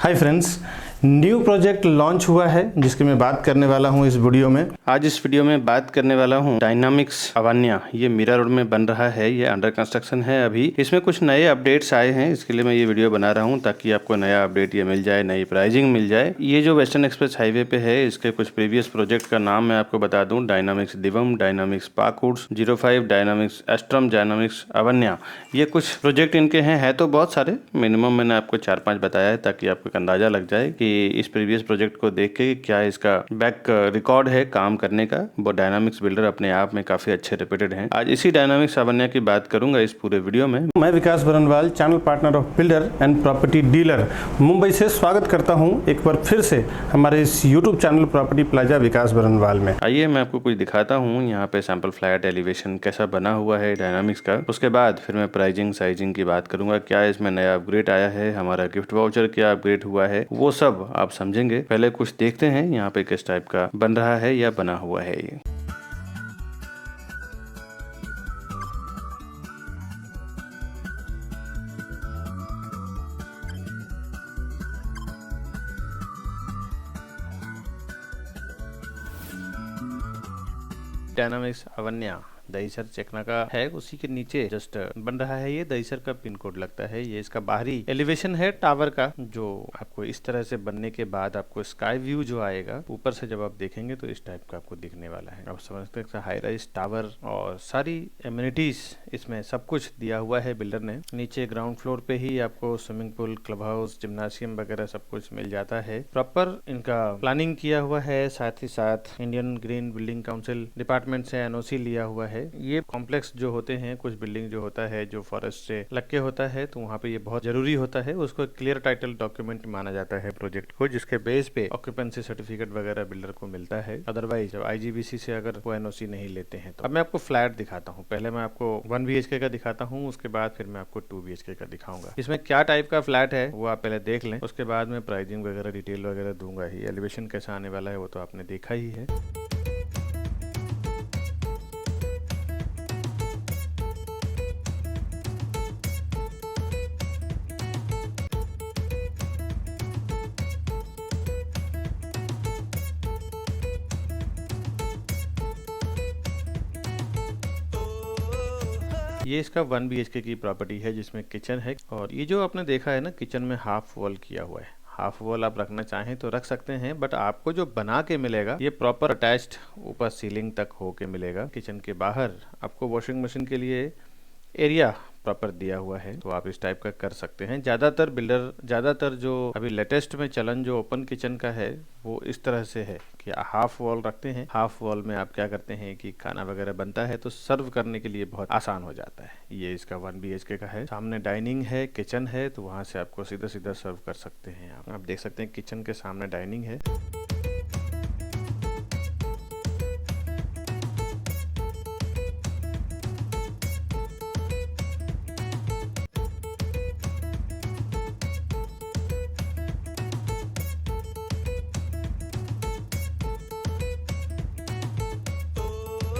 Hi friends, new project launch हुआ है जिसकी मैं बात करने वाला हूं इस वीडियो में। आज इस वीडियो में बात करने वाला हूं डायनामिक्स अवन्या। ये मीरा रोड में बन रहा है, ये अंडर कंस्ट्रक्शन है अभी। इसमें कुछ नए अपडेट्स आए हैं, इसके लिए मैं ये वीडियो बना रहा हूं ताकि आपको नया अपडेट ये मिल जाए, नई प्राइसिंग मिल जाए। ये जो वेस्टर्न एक्सप्रेस हाईवे पे है, इसके कुछ प्रीवियस प्रोजेक्ट का नाम मैं आपको बता दूं। डायनामिक्स दिवम, डायनामिक्स पाकुड्स 05, डायनामिक्स एस्ट्रम, डायनामिक्स अवन्या। ये कुछ प्रोजेक्ट इनके हैं तो बहुत सारे, मिनिमम मैंने आपको 4-5 बताया है ताकि आपको एक अंदाजा लग जाए कि इस प्रीवियस प्रोजेक्ट को देख के क्या इसका बैक रिकॉर्ड है काम करने का। वो डायनामिक्स बिल्डर अपने आप में काफी अच्छे रेप्यूटेड हैं। आज इसी डायनामिक्स अवन्या की बात करूंगा इस पूरे वीडियो में। मैं Vikas Baranwal, channel partner of builder and property dealer, Mumbai से स्वागत करता हूं एक बार फिर से हमारे इस यूट्यूब चैनल प्रॉपर्टी प्लाजा विकास बरनवाल में। आइए मैं आपको कुछ दिखाता हूँ। यहाँ पे सैंपल फ्लैट एलिवेशन कैसा बना हुआ है डायनामिक्स का। उसके बाद फिर मैं प्राइसिंग साइजिंग की बात करूंगा, क्या इसमें नया अपग्रेड आया है, हमारा गिफ्ट वाउचर क्या अपग्रेड हुआ है, वो सब आप समझेंगे। पहले कुछ देखते हैं यहाँ पे किस टाइप का बन रहा है या बना हुआ है ये। डायनामिक्स अवन्या दहीसर चेकना का है, उसी के नीचे जस्ट बन रहा है। ये दहीसर का पिन कोड लगता है। ये इसका बाहरी एलिवेशन है टावर का, जो आपको इस तरह से बनने के बाद आपको स्काई व्यू जो आएगा ऊपर से जब आप देखेंगे तो इस टाइप का आपको दिखने वाला है। आप समझ सकते हैं हाई राइज टावर और सारी एमिनिटीज इसमें सब कुछ दिया हुआ है बिल्डर ने। नीचे ग्राउंड फ्लोर पे ही आपको स्विमिंग पूल, क्लब हाउस, जिम्नासियम वगैरह सब कुछ मिल जाता है। प्रॉपर इनका प्लानिंग किया हुआ है, साथ ही साथ Indian green building council department से एनओसी लिया हुआ है। ये कॉम्प्लेक्स जो होते हैं, कुछ बिल्डिंग जो होता है जो फॉरेस्ट से लग के होता है, तो वहाँ पे ये बहुत जरूरी होता है। उसको क्लियर टाइटल डॉक्यूमेंट माना जाता है प्रोजेक्ट को, जिसके बेस पे ऑक्यूपेंसी सर्टिफिकेट वगैरह बिल्डर को मिलता है। अदरवाइज जब आईजीबीसी से अगर वो एनओसी नहीं लेते हैं तो। अब मैं आपको फ्लैट दिखाता हूँ। पहले मैं आपको 1 BHK का दिखाता हूँ, उसके बाद फिर मैं आपको 2 BHK का दिखाऊंगा। इसमें क्या टाइप का फ्लैट है वो आप पहले देख लें, उसके बाद में प्राइसिंग वगैरह डिटेल वगैरह दूंगा ही। एलिवेशन कैसा आने वाला है वो तो आपने देखा ही है। ये इसका 1 BHK की प्रॉपर्टी है जिसमें किचन है, और ये जो आपने देखा है ना, किचन में हाफ वॉल किया हुआ है। हाफ वॉल आप रखना चाहें तो रख सकते हैं, बट आपको जो बना के मिलेगा ये प्रॉपर अटैच्ड ऊपर सीलिंग तक होके मिलेगा। किचन के बाहर आपको वॉशिंग मशीन के लिए एरिया प्रॉपर दिया हुआ है, तो आप इस टाइप का कर सकते हैं। ज़्यादातर जो अभी लेटेस्ट में चलन जो ओपन किचन का है वो इस तरह से है कि हाफ वॉल रखते हैं। हाफ वॉल में आप क्या करते हैं कि खाना वगैरह बनता है तो सर्व करने के लिए बहुत आसान हो जाता है। ये इसका 1 BHK का है। सामने डाइनिंग है, किचन है, तो वहाँ से आपको सीधा सीधा सर्व कर सकते हैं। आप देख सकते हैं किचन के सामने डाइनिंग है।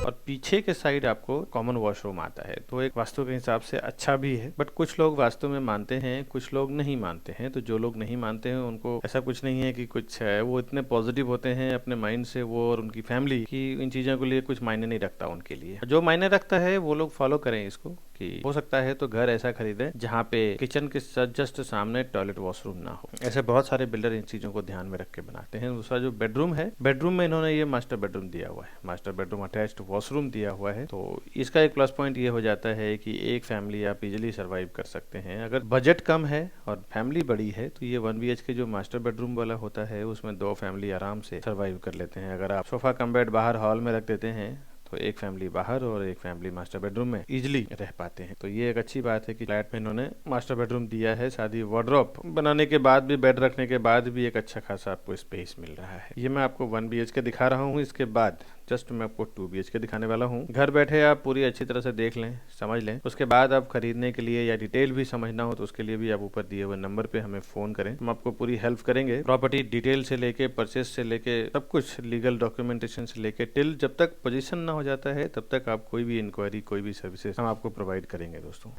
और पीछे के साइड आपको कॉमन वॉशरूम आता है, तो एक वास्तु के हिसाब से अच्छा भी है। बट कुछ लोग वास्तु में मानते हैं, कुछ लोग नहीं मानते हैं। तो जो लोग नहीं मानते हैं उनको ऐसा कुछ नहीं है कि कुछ है, वो इतने पॉजिटिव होते हैं अपने माइंड से, वो और उनकी फैमिली, कि इन चीज़ों के लिए कुछ मायने नहीं रखता उनके लिए। जो मायने रखता है वो लोग फॉलो करें इसको, कि हो सकता है तो घर ऐसा खरीदें जहाँ पे किचन के जस्ट सामने टॉयलेट वॉशरूम ना हो। ऐसे बहुत सारे बिल्डर इन चीज़ों को ध्यान में रख के बनाते हैं। दूसरा जो बेडरूम है, बेडरूम में इन्होंने ये मास्टर बेडरूम दिया हुआ है, मास्टर बेडरूम अटैच्ड वॉशरूम दिया हुआ है। तो इसका एक प्लस पॉइंट ये हो जाता है कि एक फैमिली आप इजिली सर्वाइव कर सकते हैं। अगर बजट कम है और फैमिली बड़ी है तो ये 1 BHK जो मास्टर बेडरूम वाला होता है उसमें 2 फैमिली आराम से सर्वाइव कर लेते हैं। अगर आप सोफा कम बेड बाहर हॉल में रख देते हैं तो एक फैमिली बाहर और एक फैमिली मास्टर बेडरूम में इजिली रह पाते हैं। तो ये एक अच्छी बात है कि फ्लैट में इन्होंने मास्टर बेडरूम दिया है। शादी वार्डरोब बनाने के बाद भी, बेड रखने के बाद भी एक अच्छा खासा आपको स्पेस मिल रहा है। ये मैं आपको 1 BHK दिखा रहा हूँ। इसके बाद जस्ट मैं आपको 2 BHK दिखाने वाला हूँ। घर बैठे आप पूरी अच्छी तरह से देख लें, समझ लें। उसके बाद आप खरीदने के लिए या डिटेल भी समझना हो तो उसके लिए भी आप ऊपर दिए हुए नंबर पे हमें फोन करें, हम आपको पूरी हेल्प करेंगे। प्रॉपर्टी डिटेल से लेके, परचेस से लेके, सब कुछ लीगल डॉक्यूमेंटेशन से लेके, टिल जब तक पोजीशन ना हो जाता है तब तक आप कोई भी इंक्वायरी, कोई भी सर्विसेज हम आपको प्रोवाइड करेंगे दोस्तों।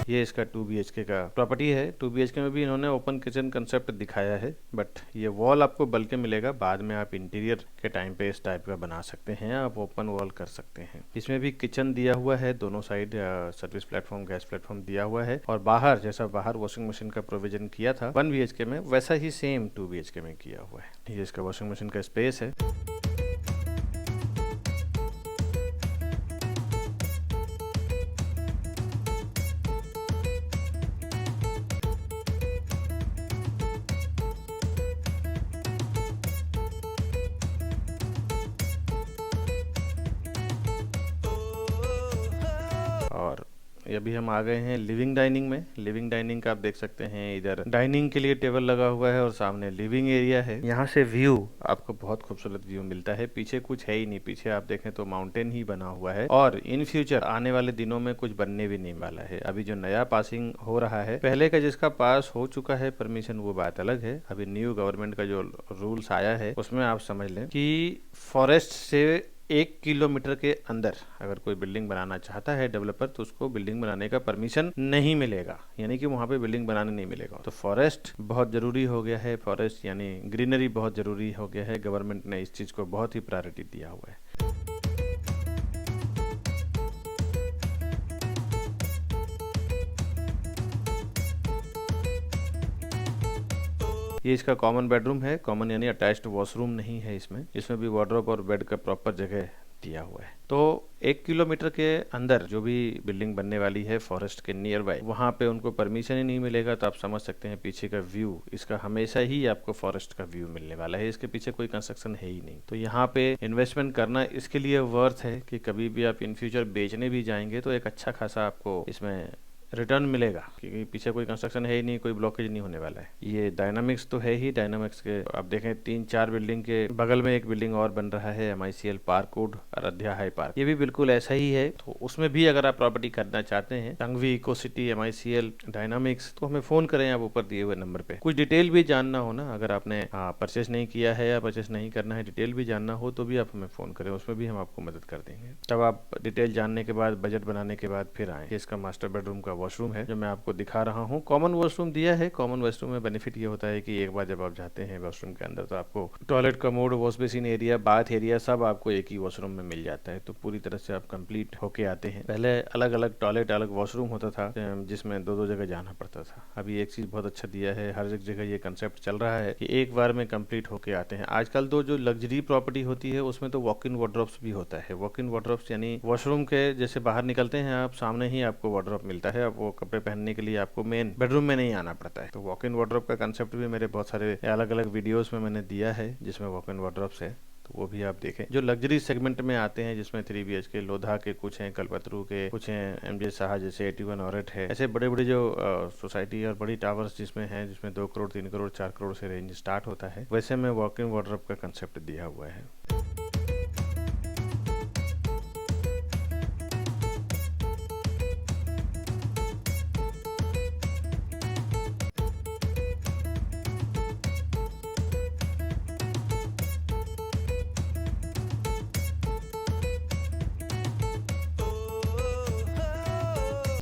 ये इसका 2 BHK का प्रॉपर्टी है। 2 BHK में भी इन्होंने ओपन किचन कंसेप्ट दिखाया है, बट ये वॉल आपको बल्कि मिलेगा। बाद में आप इंटीरियर के टाइम पे इस टाइप का बना सकते हैं, आप ओपन वॉल कर सकते हैं। इसमें भी किचन दिया हुआ है, दोनों side service platform, gas platform दिया हुआ है, और बाहर जैसा बाहर वॉशिंग मशीन का प्रोविजन किया था 1 BHK में, वैसा ही सेम 2 BHK में किया हुआ है। ये इसका वॉशिंग मशीन का स्पेस है। और अभी हम आ गए हैं लिविंग डाइनिंग में। लिविंग डाइनिंग का आप देख सकते हैं, इधर डाइनिंग के लिए टेबल लगा हुआ है और सामने लिविंग एरिया है। यहाँ से व्यू आपको बहुत खूबसूरत व्यू मिलता है। पीछे कुछ है ही नहीं, पीछे आप देखें तो माउंटेन ही बना हुआ है, और इन फ्यूचर आने वाले दिनों में कुछ बनने भी नहीं वाला है। अभी जो नया पासिंग हो रहा है, पहले का जिसका पास हो चुका है परमिशन, वो बात अलग है। अभी न्यू गवर्नमेंट का जो रूल्स आया है, उसमें आप समझ लें कि फॉरेस्ट से 1 किलोमीटर के अंदर अगर कोई बिल्डिंग बनाना चाहता है डेवलपर, तो उसको बिल्डिंग बनाने का परमिशन नहीं मिलेगा, यानी कि वहाँ पे बिल्डिंग बनाने नहीं मिलेगा। तो फॉरेस्ट बहुत ज़रूरी हो गया है, फॉरेस्ट यानी ग्रीनरी बहुत ज़रूरी हो गया है। गवर्नमेंट ने इस चीज़ को बहुत ही प्रायोरिटी दिया हुआ है। ये इसका कॉमन बेडरूम है। कॉमन यानी अटैच्ड वॉशरूम नहीं है इसमें। इसमें भी वार्डरोब और बेड का प्रॉपर जगह दिया हुआ है। तो 1 किलोमीटर के अंदर जो भी बिल्डिंग बनने वाली है फॉरेस्ट के नियर बाय, वहाँ पे उनको परमिशन ही नहीं मिलेगा। तो आप समझ सकते हैं पीछे का व्यू, इसका हमेशा ही आपको फॉरेस्ट का व्यू मिलने वाला है। इसके पीछे कोई कंस्ट्रक्शन है ही नहीं। तो यहाँ पे इन्वेस्टमेंट करना इसके लिए वर्थ है कि कभी भी आप इन फ्यूचर बेचने भी जाएंगे तो एक अच्छा खासा आपको इसमें रिटर्न मिलेगा, क्योंकि पीछे कोई कंस्ट्रक्शन है ही नहीं, कोई ब्लॉकेज नहीं होने वाला है। ये डायनामिक्स तो है ही। डायनामिक्स के आप देखें 3-4 बिल्डिंग के बगल में एक बिल्डिंग और बन रहा है, MICL Parkwood Ayodhya high park. ये भी बिल्कुल ऐसा ही है। तो उसमें भी अगर आप प्रॉपर्टी खरीदना चाहते हैं, Sanghvi, eco city, MICL, dynamics, तो हमें फोन करें आप ऊपर दिए हुए नंबर पे। कुछ डिटेल भी जानना हो ना, अगर आपने परचेस नहीं किया है या परचेस नहीं करना है, डिटेल भी जानना हो, तो भी आप हमें फोन करें, उसमें भी हम आपको मदद कर देंगे। तब आप डिटेल जानने के बाद, बजट बनाने के बाद फिर आए। इसका मास्टर बेडरूम का वॉशरूम है जो मैं आपको दिखा रहा हूँ। कॉमन वॉशरूम दिया है। कॉमन वॉशरूम में बेनिफिट ये होता है कि एक बार जब आप जाते हैं वॉशरूम के अंदर, तो आपको toilet, commode, wash basin area, bath area सब आपको एक ही वॉशरूम में मिल जाता है। तो पूरी तरह से आप कंप्लीट होके आते हैं। पहले अलग अलग टॉयलेट, अलग वॉशरूम होता था, जिसमें 2-2 जगह जाना पड़ता था। अभी एक चीज बहुत अच्छा दिया है, हर एक जगह ये कंसेप्ट चल रहा है कि एक बार में कंप्लीट होके आते हैं। आजकल तो जो लग्जरी प्रॉपर्टी होती है उसमें तो वॉक इन वार्डरोब्स भी होता है। वॉक इन वार्डरोब्स यानी वॉशरूम के जैसे बाहर निकलते हैं आप, सामने ही आपको वार्डरोब मिलता है। वो कपड़े पहनने के लिए आपको मेन बेडरूम में नहीं आना पड़ता है। तो वॉक इन वार्डरोब का कंसेप्ट भी मेरे बहुत सारे अलग अलग वीडियोस में मैंने दिया है, जिसमें वॉक इन वार्डरोब्स है, तो वो भी आप देखें। जो लग्जरी सेगमेंट में आते हैं, जिसमें 3 BHK, लोधा के कुछ हैं, कल्पतरू के कुछ हैं, MJ साहा जैसे 81 ऑरेट है, ऐसे बड़े बड़े जो सोसाइटी और बड़ी टावर्स जिसमें हैं, जिसमें 2 करोड़, 3 करोड़, 4 करोड़ से रेंज स्टार्ट होता है, वैसे में वॉक इन वार्डरोब का कंसेप्ट दिया हुआ है।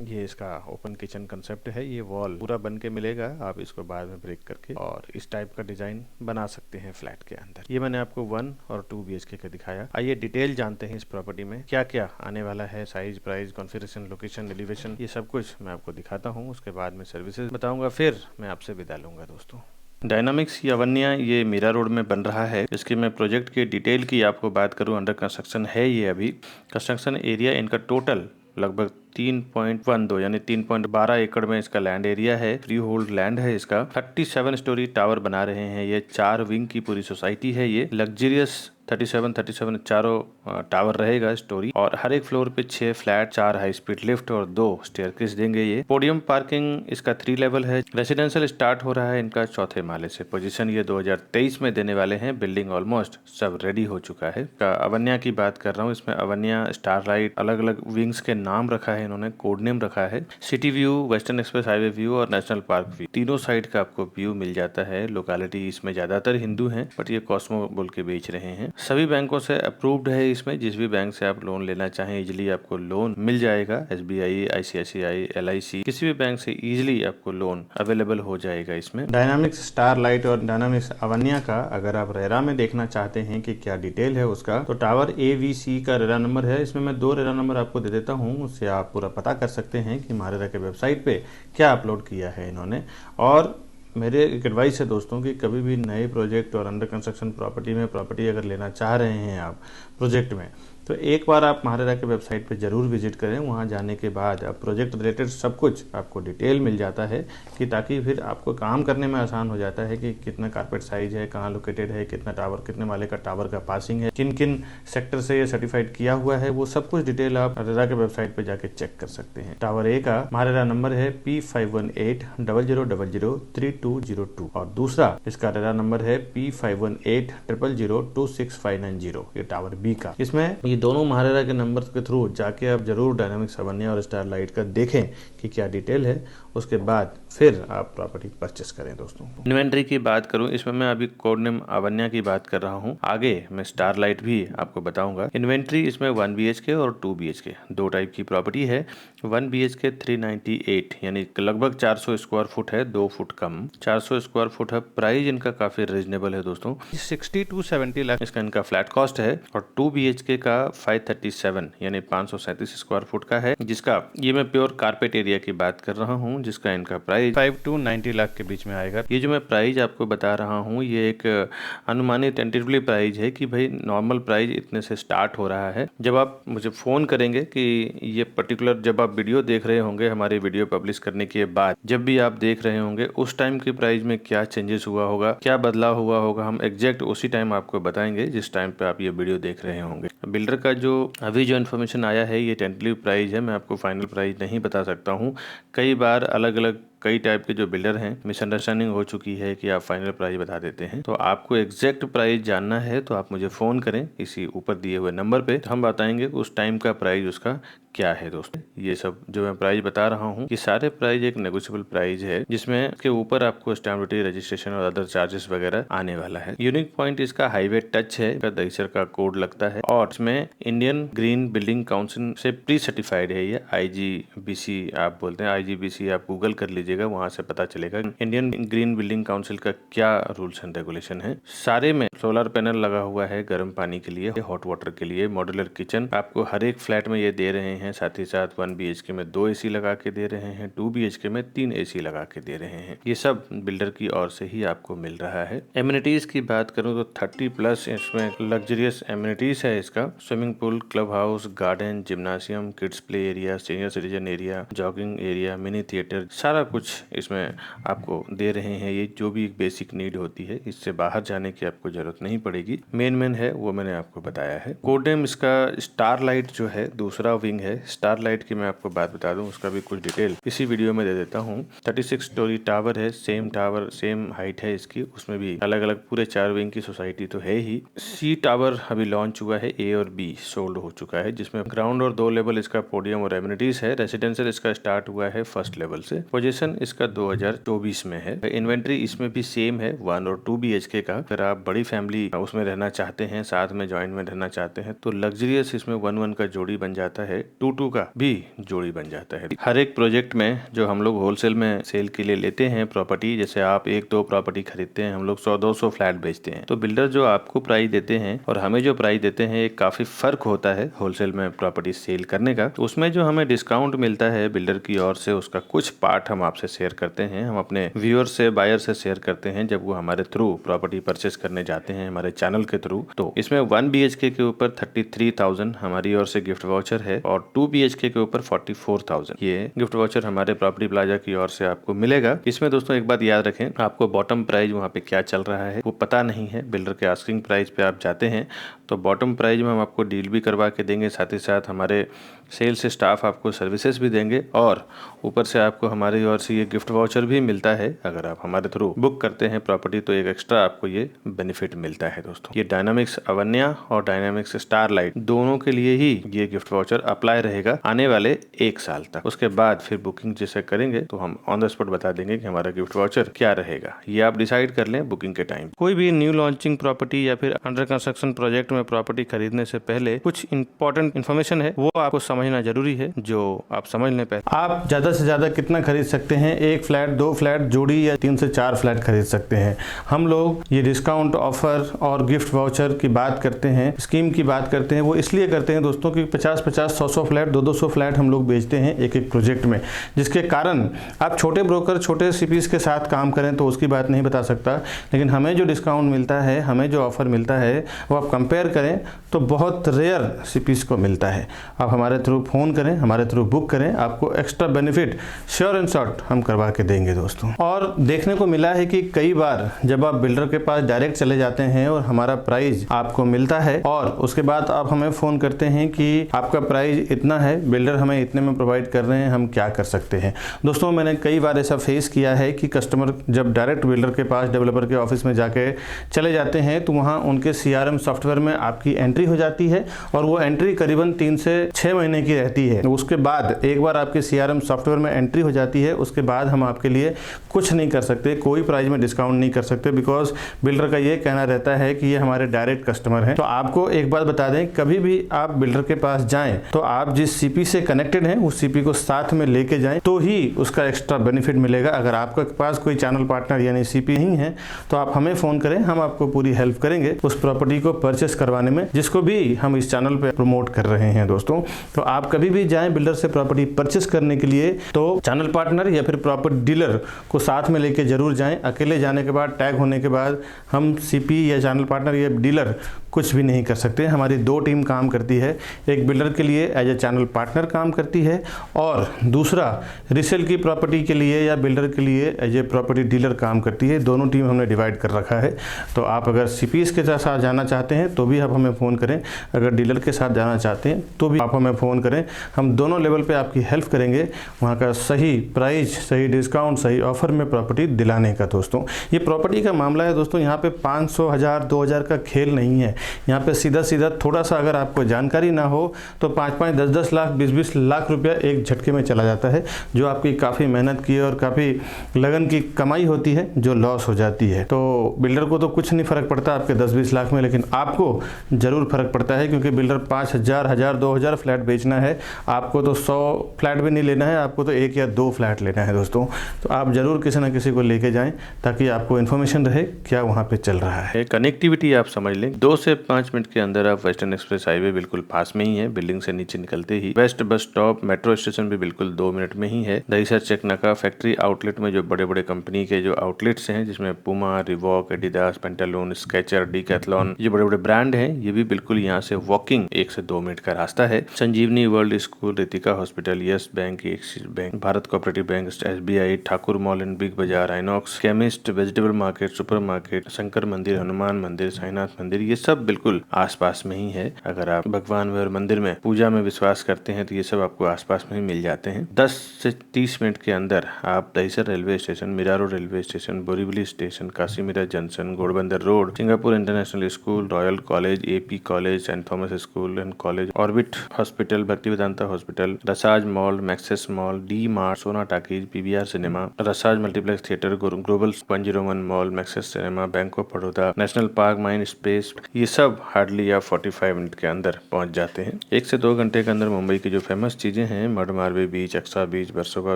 ये इसका ओपन किचन कंसेप्ट है। ये वॉल पूरा बन के मिलेगा, आप इसको बाद में ब्रेक करके और इस टाइप का डिजाइन बना सकते हैं फ्लैट के अंदर। ये मैंने आपको 1 और 2 BHK का दिखाया। आइए डिटेल जानते हैं इस प्रॉपर्टी में क्या क्या आने वाला है। Size, price, configuration, location, elevation, ये सब कुछ मैं आपको दिखाता हूँ। उसके बाद में सर्विसेज बताऊंगा, फिर मैं आपसे विदा लूंगा दोस्तों। डायनामिक्स या वन्या ये मीरा रोड में बन रहा है। इसके मैं प्रोजेक्ट के डिटेल की आपको बात करूं, अंडर कंस्ट्रक्शन है ये अभी। कंस्ट्रक्शन एरिया इनका टोटल लगभग 3.12 यानी 3.12 एकड़ में इसका लैंड एरिया है। फ्री होल्ड लैंड है इसका। 37 स्टोरी टावर बना रहे हैं ये। 4 विंग की पूरी सोसाइटी है ये। लग्जरियस 37 चारों टावर रहेगा स्टोरी, और हर एक फ्लोर पे 6 फ्लैट, 4 हाई स्पीड लिफ्ट और 2 स्टेयरकेस देंगे ये। पोडियम पार्किंग इसका 3 लेवल है। रेसिडेंशियल स्टार्ट हो रहा है इनका 4थे माले से। पोजीशन ये 2023 में देने वाले हैं। बिल्डिंग ऑलमोस्ट सब रेडी हो चुका है। अवन्या की बात कर रहा हूँ, इसमें अवन्या, स्टारलाइट, अलग अलग विंग्स के नाम रखा है इन्होंने, कोड नेम रखा है। City view, western express highway view और नेशनल पार्क व्यू, तीनों साइड का आपको व्यू मिल जाता है। लोकेलिटी इसमें ज्यादातर हिंदू हैं, बट ये कॉस्मो बोल के बेच रहे हैं। सभी बैंकों से अप्रूव्ड है इसमें जिस भी बैंक से आप लोन लेना चाहें इजिली आपको लोन मिल जाएगा। SBI, ICICI, LIC किसी भी बैंक से इजिली आपको लोन अवेलेबल हो जाएगा। इसमें डायनामिक्स स्टारलाइट और डायनामिक्स अवन्या का अगर आप रेरा में देखना चाहते हैं कि क्या डिटेल है उसका, तो टावर AVC का रेरा नंबर है। इसमें मैं 2 रेरा नंबर आपको दे देता हूँ, उससे आप पूरा पता कर सकते हैं कि महारेरा के वेबसाइट पे क्या अपलोड किया है इन्होंने। और मेरे एक एडवाइस है दोस्तों कि कभी भी नए प्रोजेक्ट और अंडर कंस्ट्रक्शन प्रॉपर्टी अगर लेना चाह रहे हैं आप प्रोजेक्ट में, तो एक बार आप महारेरा के वेबसाइट पे ज़रूर विजिट करें। वहाँ जाने के बाद आप प्रोजेक्ट रिलेटेड सब कुछ आपको डिटेल मिल जाता है कि ताकि फिर आपको काम करने में आसान हो जाता है कि कितना कारपेट साइज है, कहाँ लोकेटेड है, कितना टावर, कितने माले का टावर का पासिंग है, किन किन सेक्टर से ये सर्टिफाइड किया हुआ है, वो सब कुछ डिटेल आप महारेरा के वेबसाइट पर जाके चेक कर सकते हैं। टावर A का महारेरा नंबर है P51800003202 और दूसरा इसका रेरा नंबर है P51800026590। ये टावर B का। इसमें दोनों महारेरा के नंबर के थ्रू जाके आप जरूर डायनामिक्स अवन्या और स्टारलाइट का देखें कि क्या डिटेल है, उसके बाद फिर आप प्रॉपर्टी परचेस करें। दोस्तों इन्वेंट्री की बात करूं, इसमें मैं अभी कोड नेम अवन्या की बात कर रहा हूं, आगे मैं स्टारलाइट भी आपको बताऊंगा। इन्वेंट्री इसमें 1 BHK और 2 BHK दो टाइप की प्रॉपर्टी है। 1 BHK 398 यानी लगभग 400 स्क्वायर फुट है, 2 फुट कम 400 स्क्वायर फुट है। प्राइस इनका काफी रीजनेबल है दोस्तों, 60 to 70 लाख इसका इनका फ्लैट कॉस्ट है। और 2 BHK का 537 यानी 537 स्क्वायर फुट का है, जिसका ये मैं प्योर कारपेट एरिया की बात कर रहा हूँ, जिसका इनका प्राइस 5 to 90 लाख के बीच में आएगा। ये जो मैं प्राइस आपको बता रहा हूँ ये एक अनुमानित टेंटेटिवली प्राइस है कि भाई नॉर्मल प्राइस इतने से स्टार्ट हो रहा है। जब आप मुझे फ़ोन करेंगे कि ये पर्टिकुलर, जब आप वीडियो देख रहे होंगे हमारी वीडियो पब्लिश करने के बाद, जब भी आप देख रहे होंगे उस टाइम की प्राइस में क्या चेंजेस हुआ होगा, क्या बदलाव हुआ होगा, हम एग्जैक्ट उसी टाइम आपको बताएंगे जिस टाइम पे आप ये वीडियो देख रहे होंगे। बिल्डर का जो अभी जो इन्फॉर्मेशन आया है ये टेंटेटिव प्राइस है, मैं आपको फाइनल प्राइस नहीं बता सकता हूँ। कई बार अलग अलग कई टाइप के जो बिल्डर हैं, मिसअंडरस्टैंडिंग हो चुकी है कि आप फाइनल प्राइस बता देते हैं। तो आपको एग्जैक्ट प्राइस जानना है तो आप मुझे फ़ोन करें इसी ऊपर दिए हुए नंबर पे, तो हम बताएंगे उस टाइम का प्राइस उसका क्या है। दोस्तों ये सब जो मैं प्राइस बता रहा हूँ ये सारे प्राइस एक नेगोशिएबल प्राइस है, जिसमें के ऊपर आपको स्टैम्प ड्यूटी, रजिस्ट्रेशन और अदर चार्जेस वगैरह आने वाला है। यूनिक पॉइंट इसका हाईवे टच है, इसका दहीसर का कोड लगता है और इसमें इंडियन ग्रीन बिल्डिंग काउंसिल से प्री सर्टिफाइड है। ये IGBC आप बोलते हैं, IGBC आप गूगल कर लीजिएगा, वहां से पता चलेगा इंडियन ग्रीन बिल्डिंग काउंसिल का क्या रूल्स एंड रेगुलेशन है। सारे में सोलर पैनल लगा हुआ है, गर्म पानी के लिए, हॉट वाटर के लिए, मॉड्यूलर किचन आपको हर एक फ्लैट में ये दे रहे हैं। साथ ही साथ 1 BHK में 2 AC लगा के दे रहे हैं, 2 BHK में 3 AC लगा के दे रहे हैं। ये सब बिल्डर की ओर से ही आपको मिल रहा है। एमिनिटीज की बात करूं तो 30+ इसमें लग्जरियस एमिनिटीज है। इसका swimming pool, club house, garden, जिम्नासियम, kids play area, senior citizen area, jogging area, mini theatre, सारा कुछ इसमें आपको दे रहे हैं। ये जो भी एक बेसिक नीड होती है, इससे बाहर जाने की आपको जरूरत नहीं पड़ेगी। मेन है वो मैंने आपको बताया है। कोड नेम इसका स्टारलाइट जो है दूसरा विंग है। स्टारलाइट की मैं आपको बात बता दूं, उसका भी कुछ डिटेल इसी वीडियो में दे देता हूं। 36 स्टोरी टावर है, सेम टावर सेम हाइट है इसकी, उसमें भी अलग अलग पूरे 4 विंग की सोसाइटी तो है ही। C टावर अभी लॉन्च हुआ है, A और B सोल्ड हो चुका है, जिसमें ग्राउंड और 2 लेवल इसका पोडियम और एमिनिटीज है। रेसिडेंशियल इसका स्टार्ट हुआ है 1st लेवल से। पोजीशन इसका 2024 में है। इन्वेंट्री इसमें भी सेम है 1 और 2 BHK का। अगर आप बड़ी फैमिली उसमें रहना चाहते हैं, साथ में जॉइंट में रहना चाहते हैं, तो लग्जरियस इसमें 1-1 का जोड़ी बन जाता है, 2-2 का भी जोड़ी बन जाता है। हर एक प्रोजेक्ट में जो हम लोग होलसेल में सेल के लिए लेते हैं प्रॉपर्टी, जैसे आप 1-2 प्रॉपर्टी खरीदते हैं, हम लोग 100-200 फ्लैट बेचते हैं, तो बिल्डर जो आपको प्राइस देते हैं और हमें जो प्राइस देते हैं एक काफी फर्क होता है होलसेल में प्रॉपर्टी सेल करने का। तो उसमें जो हमें डिस्काउंट मिलता है बिल्डर की ओर से, उसका कुछ पार्ट हम आपसे शेयर करते हैं, हम अपने व्यूअर से, बायर से शेयर करते हैं जब वो हमारे थ्रू प्रॉपर्टी परचेस करने जाते हैं हमारे चैनल के थ्रू। तो इसमें 1 BHK के ऊपर 33,000 हमारी ओर से गिफ्ट वाउचर है और 2 BHK के ऊपर 44,000 ये गिफ्ट वाउचर हमारे प्रॉपर्टी प्लाजा की ओर से आपको मिलेगा। इसमें दोस्तों एक बात याद रखें, आपको बॉटम प्राइस वहाँ पे क्या चल रहा है वो पता नहीं है। बिल्डर के आस्किंग प्राइस पे आप जाते हैं तो बॉटम प्राइस में हम आपको डील भी करवा के देंगे, साथ ही साथ हमारे सेल्स स्टाफ आपको सर्विसेज भी देंगे और ऊपर से आपको हमारी ओर से ये गिफ्ट वाउचर भी मिलता है। अगर आप हमारे थ्रू बुक करते हैं प्रॉपर्टी तो एक एक्स्ट्रा आपको ये बेनिफिट मिलता है दोस्तों। ये डायनामिक्स अवन्या और डायनामिक्स स्टारलाइट दोनों के लिए ही ये गिफ्ट वाउचर अप्लाई रहेगा आने वाले 1 साल तक। उसके बाद फिर बुकिंग जैसे करेंगे तो हम ऑन द स्पॉट बता देंगे कि हमारा गिफ्ट वाउचर क्या रहेगा। ये आप डिसाइड कर लें बुकिंग के टाइम। कोई भी न्यू लॉन्चिंग प्रॉपर्टी या फिर अंडर कंस्ट्रक्शन प्रोजेक्ट में प्रॉपर्टी खरीदने से पहले कुछ इंपॉर्टेंट इन्फॉर्मेशन है वो आपको समझना जरूरी है, जो आप समझ लें। पहले आप ज्यादा से ज्यादा कितना खरीद सकते हैं? 1 फ्लैट, 2 फ्लैट, जोड़ी या 3 से 4 फ्लैट खरीद सकते हैं। हम लोग ये डिस्काउंट ऑफर और गिफ्ट वाउचर की बात करते हैं, स्कीम की बात करते हैं, वो इसलिए करते हैं दोस्तों कि 50-50, 100-100 फ्लैट, 200-200 फ्लैट हम लोग बेचते हैं एक प्रोजेक्ट में, जिसके कारण आप छोटे ब्रोकर, छोटे सीपीज के साथ काम करें तो उसकी बात नहीं बता सकता, लेकिन हमें जो डिस्काउंट मिलता है, हमें जो ऑफर मिलता है वो आप कंपेयर करें तो बहुत रेयर सीपीज को मिलता है। आप हमारे थ्रू फ़ोन करें, हमारे थ्रू बुक करें, आपको extra benefit sure and short हम करवा के देंगे दोस्तों। और देखने को मिला है कि कई बार जब आप बिल्डर के पास डायरेक्ट चले जाते हैं और हमारा प्राइस आपको मिलता है और उसके बाद आप हमें फ़ोन करते हैं कि आपका प्राइस इतना है, बिल्डर हमें इतने में प्रोवाइड कर रहे हैं, हम क्या कर सकते हैं। दोस्तों मैंने कई बार ऐसा फेस किया है कि कस्टमर जब डायरेक्ट बिल्डर के पास, डेवलपर के ऑफिस में जाके चले जाते हैं तो वहाँ उनके CRM सॉफ्टवेयर में आपकी एंट्री हो जाती है और वो एंट्री करीबन 3 से 6 महीने की रहती है। उसके बाद एक बार आपके CRM सॉफ्टवेयर में एंट्री हो जाती है, उसके बाद हम आपके लिए कुछ नहीं कर सकते, कोई प्राइस में डिस्काउंट नहीं कर सकते, बिकॉज बिल्डर का ये कहना रहता है कि ये हमारे डायरेक्ट कस्टमर हैं। तो आपको एक बात बता दें, कभी भी आप बिल्डर के पास जाएं तो आप जिस CP से कनेक्टेड हैं उस CP को साथ में लेके जाएं तो ही उसका एक्स्ट्रा बेनिफिट मिलेगा। अगर आपके पास कोई चैनल पार्टनर यानी CP नहीं है तो आप हमें फ़ोन करें, हम आपको पूरी हेल्प करेंगे उस प्रॉपर्टी को परचेस करवाने में, जिसको भी हम इस चैनल पे प्रमोट कर रहे हैं दोस्तों। तो आप कभी भी जाएं बिल्डर से प्रॉपर्टी परचेस करने के लिए तो चैनल पार्टनर या फिर प्रॉपर्टी डीलर को साथ में लेके जरूर जाएं। अकेले जाने के बाद, टैग होने के बाद हम CP या चैनल पार्टनर या डीलर कुछ भी नहीं कर सकते। हमारी 2 टीम काम करती है, एक बिल्डर के लिए एज ए चैनल पार्टनर काम करती है और दूसरा रीसेल की प्रॉपर्टी के लिए या बिल्डर के लिए एज ए प्रॉपर्टी डीलर काम करती है। दोनों टीम हमने डिवाइड कर रखा है। तो आप अगर CPs के साथ जाना चाहते हैं तो भी आप हमें फ़ोन करें, अगर डीलर के साथ जाना चाहते हैं तो भी आप हमें फ़ोन करें। हम दोनों लेवल पे आपकी हेल्प करेंगे, वहाँ का सही प्राइस, सही डिस्काउंट, सही ऑफर में प्रॉपर्टी दिलाने का। दोस्तों ये प्रॉपर्टी का मामला है दोस्तों, यहाँ पे 500, 1000, 2000 का खेल नहीं है। यहाँ पे सीधा सीधा थोड़ा सा अगर आपको जानकारी ना हो तो 5-5, 10-10 लाख, 20-20 लाख रुपया एक झटके में चला जाता है, जो आपकी काफ़ी मेहनत की और काफ़ी लगन की कमाई होती है जो लॉस हो जाती है। तो बिल्डर को तो कुछ नहीं फ़र्क पड़ता आपके 10-20 लाख में, लेकिन आपको ज़रूर फ़र्क पड़ता है, क्योंकि बिल्डर 5000, 1000, 2000 फ्लैट बेचना है, आपको तो 100 फ्लैट भी नहीं लेना है, आपको तो 1 या 2 फ्लैट लेना है दोस्तों। तो आप ज़रूर किसी ना किसी को लेके जाएं ताकि आपको इन्फॉर्मेशन रहे क्या वहाँ पे चल रहा है। कनेक्टिविटी आप समझ लें, 2 से 5 मिनट के अंदर आप वेस्टर्न एक्सप्रेस हाईवे बिल्कुल पास में ही है। बिल्डिंग से नीचे निकलते ही west bus stop, metro station भी बिल्कुल 2 मिनट में ही है। दहीसर चेकनाका फैक्ट्री आउटलेट में जो बड़े बड़े कंपनी के जो आउटलेट्स हैं, जिसमें पुमा, revoke, Adidas, Pantaloons, sketcher, Decathlon, ये बड़े बड़े ब्रांड हैं, ये भी बिल्कुल यहाँ से वॉकिंग 1 से 2 मिनट का रास्ता है। Sanjivani World School, Ritika hospital, Yes Bank, Axis Bank, Bharat Cooperative Bank, SBI, Thakur mall and Big Bazaar, INOX, chemist, vegetable market, super market, Shankar Mandir, Hanuman मंदिर, साईनाथ मंदिर, ये सब बिल्कुल आसपास में ही है। अगर आप भगवान में और मंदिर में पूजा में विश्वास करते हैं तो ये सब आपको आसपास में ही मिल जाते हैं। 10 से 30 मिनट के अंदर आप Dahisar railway station, Mira Road railway station, Borivali station, Kashimira junction, Ghodbunder road, Singapore International School, Royal College, AP college, Saint Thomas school and college, Orbit hospital, Bhakti Vedanta hospital, Rassaz mall, Maxus mall, D Mart, Sona talkies, PVR cinema, Rassaz multiplex theatre, Global 101 mall, Maxus cinema, Bank of Baroda, National Park, Mind Space, ये सब hardly आप 45 minute के अंदर पहुंच जाते हैं। 1 से 2 घंटे के अंदर मुंबई की जो फेमस चीजें हैं, Madh Marve beach, Aksa beach, Versova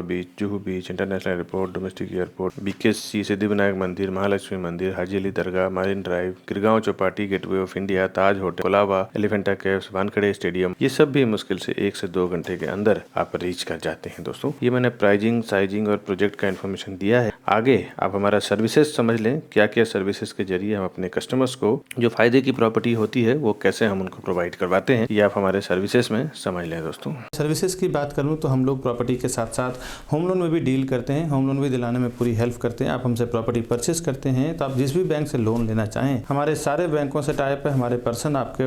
beach, Juhu beach, international airport, domestic airport, BKC, Siddhivinayak Mandir, Mahalaxmi Mandir, Haji Ali Dargah, Marine Drive, Girgaon Chowpatty, Gateway of India, Taj hotel, Colaba, Elephanta caves, Wankhede stadium, ये सब भी मुश्किल से 1 से 2 घंटे के अंदर आप रीच कर जाते हैं। दोस्तों ये मैंने प्राइजिंग, साइजिंग और प्रोजेक्ट का इन्फॉर्मेशन दिया है। आगे आप हमारा सर्विसेज समझ लें, क्या क्या सर्विसेज के जरिए हम अपने कस्टमर्स को जो फायदे की प्रॉपर्टी होती है वो कैसे हम उनको प्रोवाइड करवाते हैं, ये आप हमारे सर्विसेज में समझ लें दोस्तों। सर्विसेज की बात करूँ तो हम लोग प्रॉपर्टी के साथ साथ होम लोन में भी डील करते हैं, होम लोन भी दिलाने में पूरी हेल्प करते हैं। आप हमसे प्रॉपर्टी परचेस करते हैं तो आप जिस भी बैंक से लोन लेना चाहें, हमारे सारे बैंकों से टाइप है, हमारे पर्सन आपके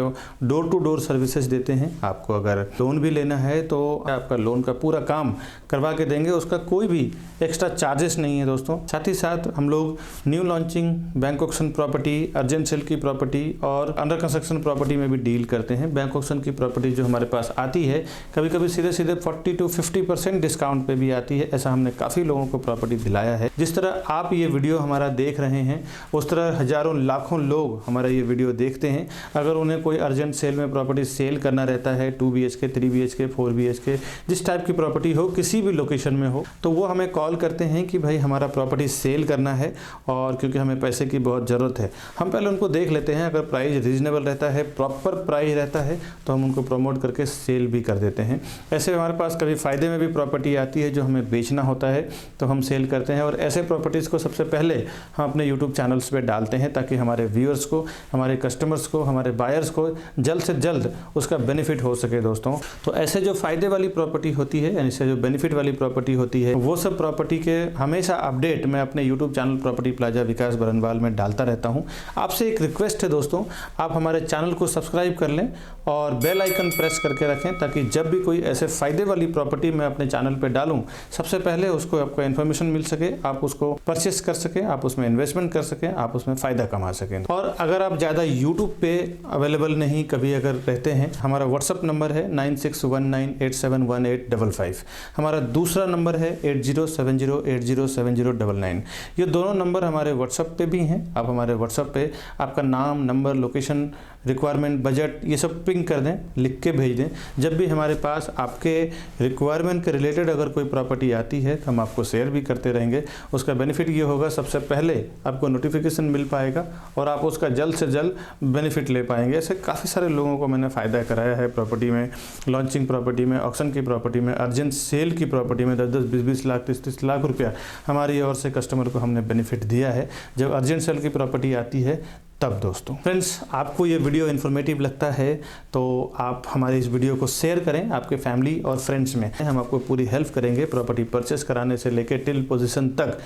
डोर टू डोर सर्विसेज देते हैं। आपको अगर लोन भी लेना है तो आपका लोन का पूरा काम करवा के देंगे, उसका कोई भी एक्स्ट्रा चार्जेस नहीं है दोस्तों। साथ ही साथ हम लोग new launching, bank auction property, urgent sale की प्रॉपर्टी और अंडर कंस्ट्रक्शन प्रॉपर्टी में भी डील करते हैं। बैंक ऑक्शन की प्रॉपर्टी जो हमारे पास आती है कभी कभी सीधे 40 to 50% डिस्काउंट पे भी आती है। ऐसा हमने काफ़ी लोगों को प्रॉपर्टी दिलाया है। जिस तरह आप ये वीडियो हमारा देख रहे हैं उस तरह हजारों लाखों लोग हमारा ये वीडियो देखते हैं। अगर उन्हें कोई अर्जेंट सेल में प्रॉपर्टी सेल करना रहता है, 2 BHK, 3 BHK, 4 BHK, जिस टाइप की प्रॉपर्टी हो, किसी भी लोकेशन में हो, तो वो हमें कॉल करते हैं कि भाई हमारा प्रॉपर्टी सेल करना है और क्योंकि हमें पैसे की बहुत ज़रूरत है। हम पहले उनको देख लेते हैं, अगर प्राइस रीजनेबल रहता है, प्रॉपर प्राइस रहता है तो हम उनको प्रमोट करके सेल भी कर देते हैं। ऐसे हमारे पास कभी फ़ायदे में भी प्रॉपर्टी आती है जो हमें बेचना होता है तो हम सेल करते हैं, और ऐसे प्रॉपर्टीज़ को सबसे पहले हम अपने यूट्यूब चैनल्स पे डालते हैं ताकि हमारे व्यूअर्स को, हमारे कस्टमर्स को, हमारे बायर्स को जल्द से जल्द उसका बेनिफिट हो सके दोस्तों। तो ऐसे जो फ़ायदे वाली प्रॉपर्टी होती है, यानी से जो बेनिफिट वाली प्रॉपर्टी होती है, वो सब प्रॉपर्टी के हमेशा अपडेट मैं अपने यूट्यूब चैनल प्रॉपर्टी प्लाजा विकास बरनवाल में डालता रहता हूँ। आपसे एक रिक्वेस्ट है दोस्तों, आप हमारे चैनल को सब्सक्राइब कर लें और बेल आइकन प्रेस करके रखें ताकि जब भी कोई ऐसे फ़ायदे वाली प्रॉपर्टी मैं अपने चैनल पे डालूं सबसे पहले उसको आपको इन्फॉर्मेशन मिल सके, आप उसको परचेस कर सके, आप उसमें इन्वेस्टमेंट कर सकें, आप उसमें फ़ायदा कमा सकें। और अगर आप ज़्यादा यूट्यूब पे अवेलेबल नहीं कभी अगर रहते हैं, हमारा व्हाट्सअप नंबर है 9619871855। हमारा दूसरा नंबर है 8070807099। ये दोनों नंबर हमारे व्हाट्सएप पे भी हैं। आप हमारे व्हाट्सएप पे आपका नाम, नंबर, लोकेशन, रिक्वायरमेंट, बजट ये सब पिंग कर दें, लिख के भेज दें। जब भी हमारे पास आपके रिक्वायरमेंट के रिलेटेड अगर कोई प्रॉपर्टी आती है तो हम आपको शेयर भी करते रहेंगे। उसका बेनिफिट ये होगा, सबसे पहले आपको नोटिफिकेशन मिल पाएगा और आप उसका जल्द से जल्द बेनिफिट ले पाएंगे। ऐसे काफ़ी सारे लोगों को मैंने फ़ायदा कराया है प्रॉपर्टी में, लॉन्चिंग प्रॉपर्टी में, ऑक्शन की प्रॉपर्टी में, अर्जेंट सेल की प्रॉपर्टी में 10-10, 20-20 लाख, 30-30 लाख रुपया हमारी ओर से कस्टमर को हमने बेनिफिट दिया है जब अर्जेंट सेल की प्रॉपर्टी आती है तब दोस्तों। फ्रेंड्स, आपको ये वीडियो इन्फॉर्मेटिव लगता है तो आप हमारी इस वीडियो को शेयर करें आपके फैमिली और फ्रेंड्स में। हम आपको पूरी हेल्प करेंगे प्रॉपर्टी परचेस कराने से लेकर टिल पोजीशन तक,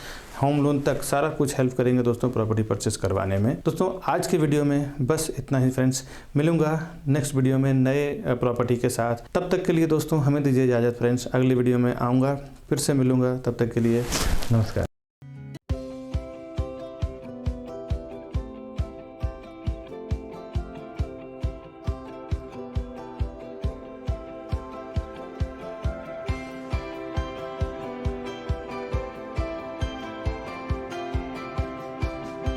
होम लोन तक, सारा कुछ हेल्प करेंगे दोस्तों प्रॉपर्टी परचेस करवाने में। दोस्तों आज के वीडियो में बस इतना ही फ्रेंड्स, मिलूंगा नेक्स्ट वीडियो में नए प्रॉपर्टी के साथ। तब तक के लिए दोस्तों हमें दीजिए इजाज़त फ्रेंड्स, अगली वीडियो में आऊँगा, फिर से मिलूंगा, तब तक के लिए नमस्कार।